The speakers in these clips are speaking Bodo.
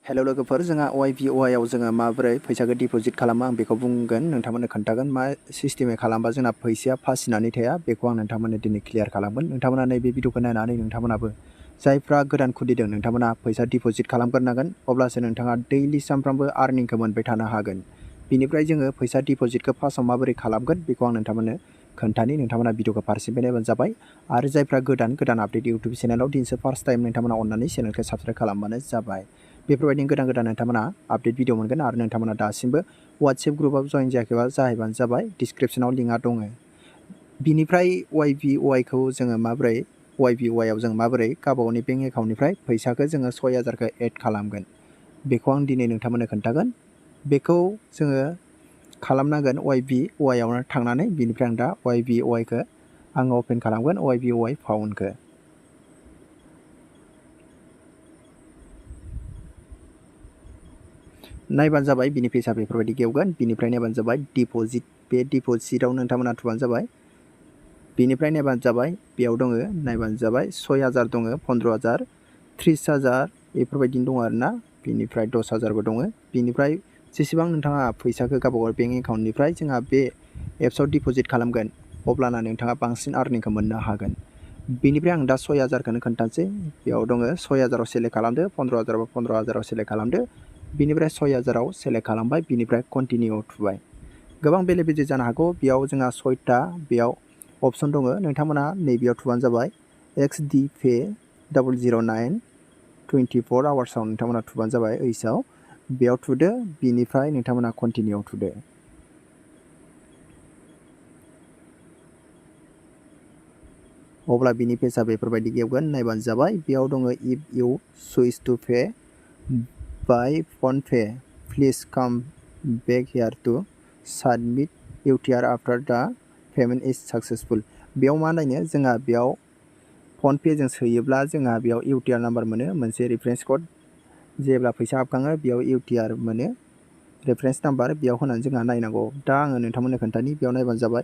हेलो लोगोफोर जोंहा YBY आव जोङो माबोरै फैसाखौ डिपजिट खालामो आं बेखौ बुंगोन नोंथांमोननो खोन्थागोन मा सिस्टेमै खालामबा जोंना फैसाया फासिनानै थाया बेखौ आं नोंथांमोननो दिनै क्लियार खालामगोन नोंथांमोना नैबे भिडिअखौ नायनानै नोंथांमोनाबो जायफ्रा गोदान खुलिदों नोंथांमोना फैसा डिपजिट खालामग्रोनांगोन अब्लासो नोंथाङा दैलि सानफ्रामबो आर्निंखौ मोनबाय थानो हागोन बिनिफ्राय जोङो फैसा डिपजिटखौ फार्स्टआव माबोरै खालामगोन बेखौ आं नोंथांमोननो खोन्थानि नोंथांमोना भिडिअखौ फारसेनिफ्राय नायबानो जाबाय आरो जायफ्रा गोदान आपडेट इउट्युब चेनेलाव दिनैसो फार्स्ट टाइम नोंथांमोना अननानै चेनेलखौ साबस्क्राइब खालामबानो जाबाय बेफोरबायदिनो गोदान नोंथांमोना आपडेट भिडिअ मोनगोन आरो नोंथांमोना दासिमबो WhatsApp ग्रुपआव जइन जायाखैबा जाहैबानो जाबाय डिसक्रिप्शनाव लिंकआ दङ बिनिफ्राय YBY खौ जोङो माबोरै YBY आव जों माबोरै गावबागावनि बेंक एकाउन्टनिफ्राय फैसाखौ जोङो 6000खौ एड खालामगोन बेखौ आं दिनै नोंथांमोननो खोन्थागोन बेखौ जोङो खालामनांगोन YBY आवनो थांनानै बिनिफ्राय आं दा YBY खौ आङो अपेन खालामगोन YBY फाउन्डखौ नायबानो जाबाय बिनि फैसा बेफोरबायदि गेवगोन बिनिफ्राय नायबानो जाबाय डिपजिट बे डिपजिटआव नोंथांमोना थुबानो जाबाय बिनिफ्राय नायबानो जाबाय बेयाव दङ नायबानो जाबाय 6000 दङ 15000 30000 बेफोरबायदिनो दङ आरोना बिनिफ्राय 10000बो दङ बिनिफ्राय जेसेबां नोंथाङा फैसाखौ गावबागाव बेंक एकाउन्टनिफ्राय जोंहा बे एप्सआव डिपजिट खालामगोन अब्लाना नोंथाङा बांसिन आर्निंखौ मोननो हागोन बिनिफ्राय आं दा 6000खौनो खोन्थानोसै बेयाव दङ 6000आव सेलेक्ट खालामदो 15000 बा 15000आव सेलेक्ट खालामदो बिनिफ्राय 6000आव सेलेक्ट खालामबाय बिनिफ्राय कन्टिनिउ थुबाय गोबां बेले बेजे जानो हागौ बेयाव जोंहा 6टा बेयाव अपसन दङ नोंथांमोना नैबेयाव थुबानो जाबाय XD पे 009 24 आवार्सआव नोंथांमोना थुबानो जाबाय ओइसआव बेयाव थुदो बिनिफ्राय नोंथांमोना कन्टिनिउ थुदो अब्ला बिनि पेजआ बेफोरबायदि गेवगोन नायबानो जाबाय बेयाव दङ if you switch to pay by PhonePe, please come back here to submit UTR after the payment is successful. बेयाव मा नायनो जोंहा बेयाव PhonePe जों सोयोब्ला जोंहा बेयाव UTR नाम्बार मोनो मोनसे रेफारेन्स कड जेब्ला फैसा हाबखाङो बेयाव UTR मोनो रेफारेन्स नाम्बार बेयाव होनानै जोंहा नायनांगौ दा आङो नोंथांमोननो खोन्थानि बेयाव नायबानो जाबाय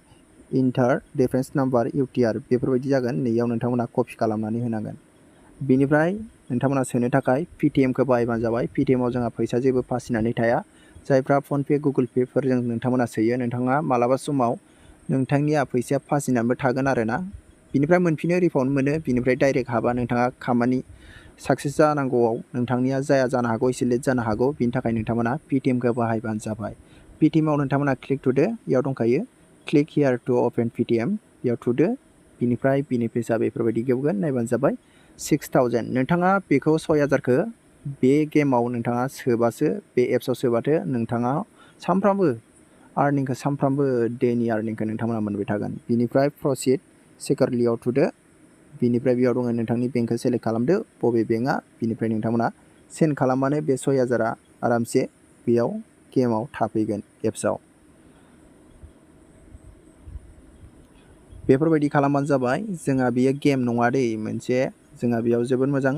इन्टार रेफारेन्स नाम्बार UTR बेफोरबायदि जागोन नैयाव नोंथांमोना कपि खालामनानै होनांगोन बिनिफ्राय नोंथांमोना सोनो थाखाय पेटिएमखौ बाहायबानो जाबाय पेटिएमाव जोंहा फैसा जेबो फासिनानै थाया जायफ्रा फनपे गुगोल पेफोरजों नोंथांमोना सोयो नोंथाङा मालाबा समाव नोंथांनिया फैसाया फासिनानैबो थागोन आरोना बिनिफ्राय मोनफिनो रिफान्ड मोनो बिनिफ्राय डाइरेक्ट हाबा नोंथाङा खामानि साक्सेस जानांगौआव नोंथांनिया जाया जानो हागौ एसे लेट जानो हागौ बिनि थाखाय नोंथांमोना पेटिएमखौ बाहायबानो जाबाय पेटिएमाव नोंथांमोना क्लिक थुदो बेयाव दंखायो क्लिक हियार टु अपेन पेटिएम बेयाव थुदो बिनिफ्राय बिनि फैसा बेफोरबायदि गेवगोन नायबानो जाबाय 6000 नोंथाङा बेखौ 6000खौ बे गेमाव नोंथाङा सोबासो बे एप्सआव सोबाथो नोंथाङा सानफ्रामबो आर्निंखौ सानफ्रामबो डेनि आर्निंखौ नोंथांमोना मोनबाय थागोन बिनिफ्राय प्रसिड सेकारलियाव थुदो बिनिफ्राय बेयाव दङ नोंथांनि बेंकखौ सेलेक्ट खालामदो बबे बेंकआ बिनिफ्राय नोंथांमोना सेन्ड खालामबानो बे 6000आ आरामसे बेयाव गेमाव थाफैगोन एप्सआव बेफोरबायदि खालामबानो जाबाय जोंहा बेयो गेम नङा दै मोनसे जोंहा बेयाव जोबोद मोजां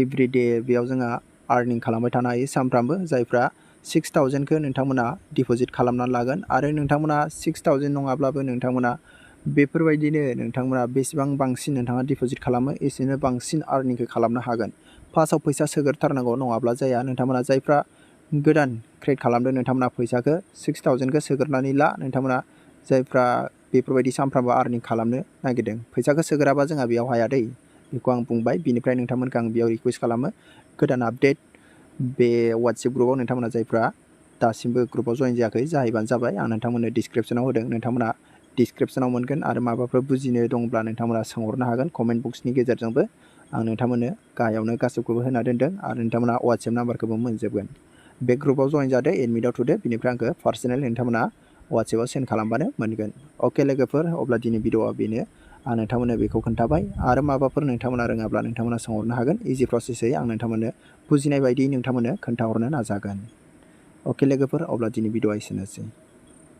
एभरिडे बेयाव जोंहा आर्निं खालामबाय थानो हायो सानफ्रामबो जायफ्रा 6000खौ नोंथांमोना डिपजिट खालामनानै लागोन आरो नोंथांमोना 6000 नङाब्लाबो नोंथांमोना बेफोरबायदिनो नोंथांमोना बेसेबां बांसिन नोंथाङा डिपजिट खालामो एसेनो बांसिन आर्निंखौ खालामनो हागोन फार्स्टआव फैसा सोगोरथारनांगौ नङाब्ला जाया नोंथांमोना जायफ्रा गोदान क्रिएट खालामदों नोंथांमोना फैसाखौ 6000खौ सोगोरनानै ला नोंथांमोना जायफ्रा बेफोरबायदि सानफ्रामबो आर्निं खालामनो नागिरदों फैसाखौ सोगोराबा जोंहा बेयाव हाया दै बेखौ आं बुंबाय बिनिफ्राय नोंथांमोनखौ आं बेयाव रिक्वेस्ट खालामो गोदान आपडेट बे WhatsApp ग्रुपआव नोंथांमोना जायफ्रा दासिमबो ग्रुपआव जइन जायाखै जाहैबानो जाबाय आं नोंथांमोननो डिसक्रिप्शनाव होदों नोंथांमोना डिसक्रिप्शनाव मोनगोन आरो माबाफोर बुजिनो दंब्ला नोंथांमोना सोंहरनो हागोन कमेन्ट बक्सनि गेजेरजोंबो आं नोंथांमोननो गाहायावनो गासैखौबो होना दोनदों आरो नोंथांमोना WhatsApp नाम्बारखौबो मोनजोबगोन बे ग्रुपआव जइन जादो एडमिटआव थुदो बिनिफ्राय आंखौ पार्सनेल नोंथांमोना WhatsAppआव सेन्ड खालामबानो मोनगोन अके लोगोफोर अब्ला दिनै भिडिअआ बेनो आं नोंथांमोननो बेखौ खोन्थाबाय आरो माबाफोर नोंथांमोना रोङाब्ला नोंथांमोना सोंहरनो हागोन इजि प्रसेसै आं नोंथांमोननो बुजिनाय बायदि नोंथांमोननो खोन्थाहरनो नाजागोन अके लोगोफोर अब्ला दिनै भिडिअआ एसेनोसै